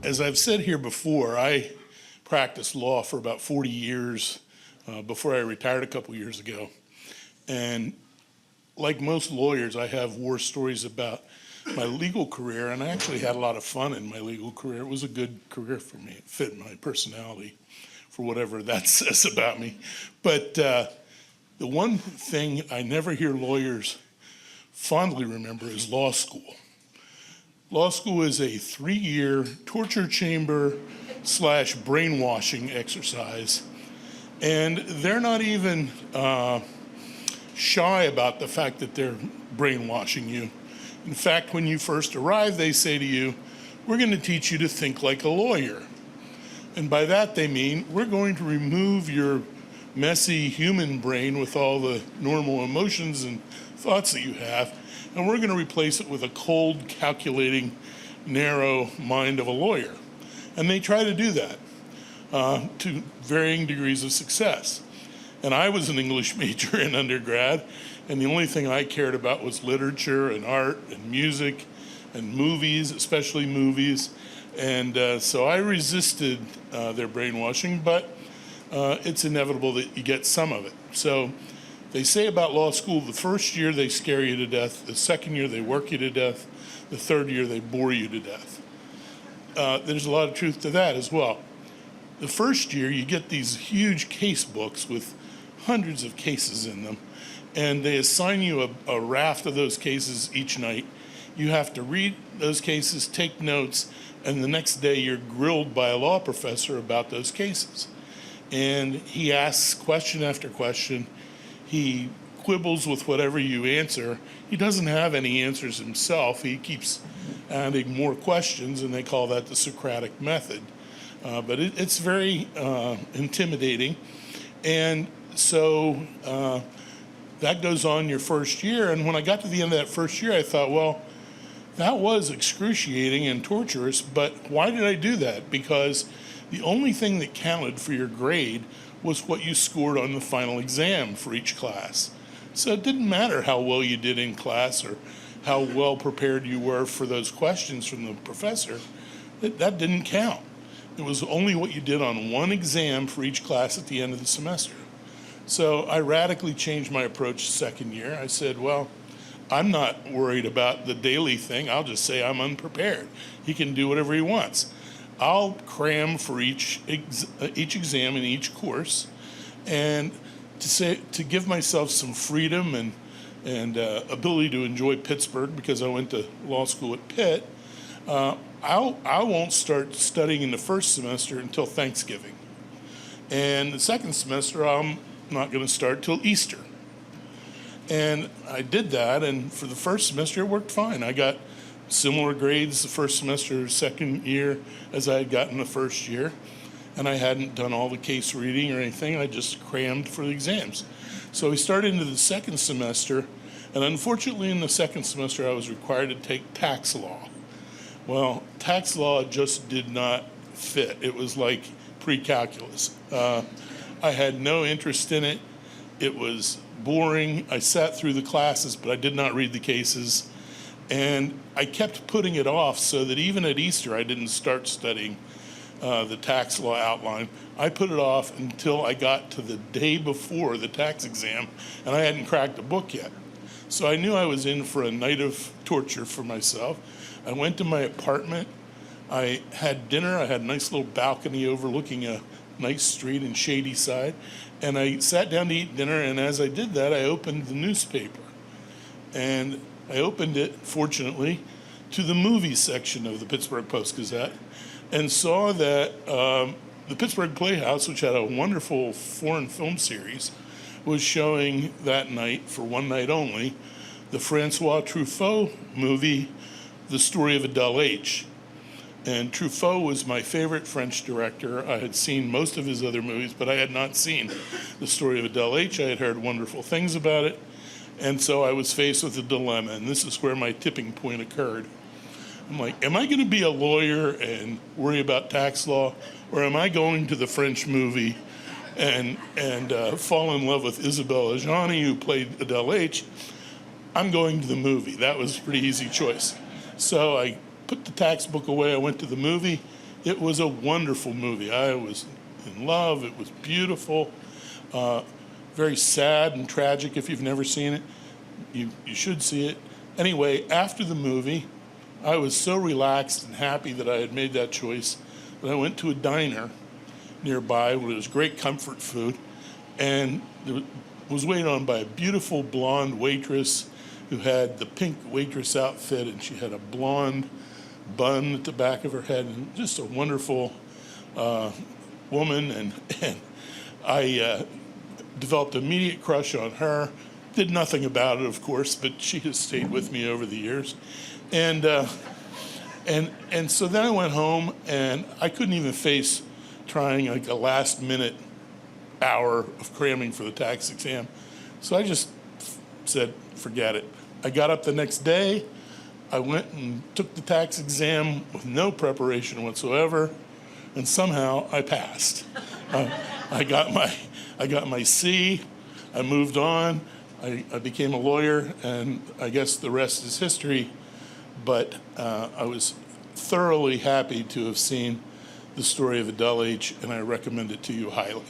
As I've said here before, I practiced law for about 40 years before I retired a couple years ago. And like most lawyers, I have war stories about my legal career, and I actually had a lot of fun in my legal career. It was a good career for me. It fit my personality, for whatever that says about me. But the one thing I never hear lawyers fondly remember is law school. Law school is a 3-year torture chamber / brainwashing exercise. And they're not even shy about the fact that they're brainwashing you. In fact, when you first arrive, they say to you, we're going to teach you to think like a lawyer. And by that they mean, we're going to remove your messy human brain with all the normal emotions and thoughts that you have, and we're going to replace it with a cold, calculating, narrow mind of a lawyer. And they try to do that to varying degrees of success. And I was an English major in undergrad, and the only thing I cared about was literature and art and music and movies, especially movies. And so I resisted their brainwashing, but it's inevitable that you get some of it. So they say about law school, the first year they scare you to death, the second year they work you to death, the third year they bore you to death. There's a lot of truth to that as well. The first year you get these huge case books with hundreds of cases in them, and they assign you a raft of those cases each night. You have to read those cases, take notes, and the next day you're grilled by a law professor about those cases. And he asks question after question. He quibbles with whatever you answer. He doesn't have any answers himself. He keeps adding more questions, and they call that the Socratic method. But it's very intimidating. And so that goes on your first year. And when I got to the end of that first year, I thought, well, that was excruciating and torturous, but why did I do that? Because the only thing that counted for your grade was what you scored on the final exam for each class. So it didn't matter how well you did in class or how well prepared you were for those questions from the professor. That didn't count. It was only what you did on one exam for each class at the end of the semester. So I radically changed my approach second year. I said, well, I'm not worried about the daily thing. I'll just say I'm unprepared. He can do whatever he wants. I'll cram for each exam in each course, and to give myself some freedom and ability to enjoy Pittsburgh, because I went to law school at Pitt. I won't start studying in the first semester until Thanksgiving, and the second semester I'm not going to start till Easter. And I did that, and for the first semester it worked fine. I got similar grades the first semester, second year, as I had gotten the first year. And I hadn't done all the case reading or anything. I just crammed for the exams. So we started into the second semester, and unfortunately in the second semester I was required to take tax law. Well, tax law just did not fit. It was like pre-calculus. I had no interest in it. It was boring. I sat through the classes, but I did not read the cases. And I kept putting it off so that even at Easter, I didn't start studying the tax law outline. I put it off until I got to the day before the tax exam, and I hadn't cracked the book yet. So I knew I was in for a night of torture for myself. I went to my apartment. I had dinner. I had a nice little balcony overlooking a nice street in Shadyside. And I sat down to eat dinner, and as I did that, I opened the newspaper. And I opened it, fortunately, to the movie section of the Pittsburgh Post-Gazette, and saw that the Pittsburgh Playhouse, which had a wonderful foreign film series, was showing that night, for one night only, the Francois Truffaut movie, The Story of Adele H. And Truffaut was my favorite French director. I had seen most of his other movies, but I had not seen The Story of Adele H. I had heard wonderful things about it. And so I was faced with a dilemma, and this is where my tipping point occurred. I'm like, am I going to be a lawyer and worry about tax law, or am I going to the French movie and fall in love with Isabelle Adjani, who played Adele H? I'm going to the movie. That was a pretty easy choice. So I put the tax book away. I went to the movie, It was a wonderful movie. I was in love. It was beautiful. Very sad and tragic. If you've never seen it, you should see it. Anyway, after the movie, I was so relaxed and happy that I had made that choice that I went to a diner nearby where there was great comfort food, and was waited on by a beautiful blonde waitress who had the pink waitress outfit, and she had a blonde bun at the back of her head, and just a wonderful woman. And I developed an immediate crush on her. Did nothing about it, of course, but she has stayed with me over the years. And so then I went home, and I couldn't even face trying like a last minute hour of cramming for the tax exam. So I just said, forget it. I got up the next day. I went and took the tax exam with no preparation whatsoever, and somehow I passed. I got my C. I moved on. I became a lawyer, and I guess the rest is history. But I was thoroughly happy to have seen The Story of the Dull Age, and I recommend it to you highly.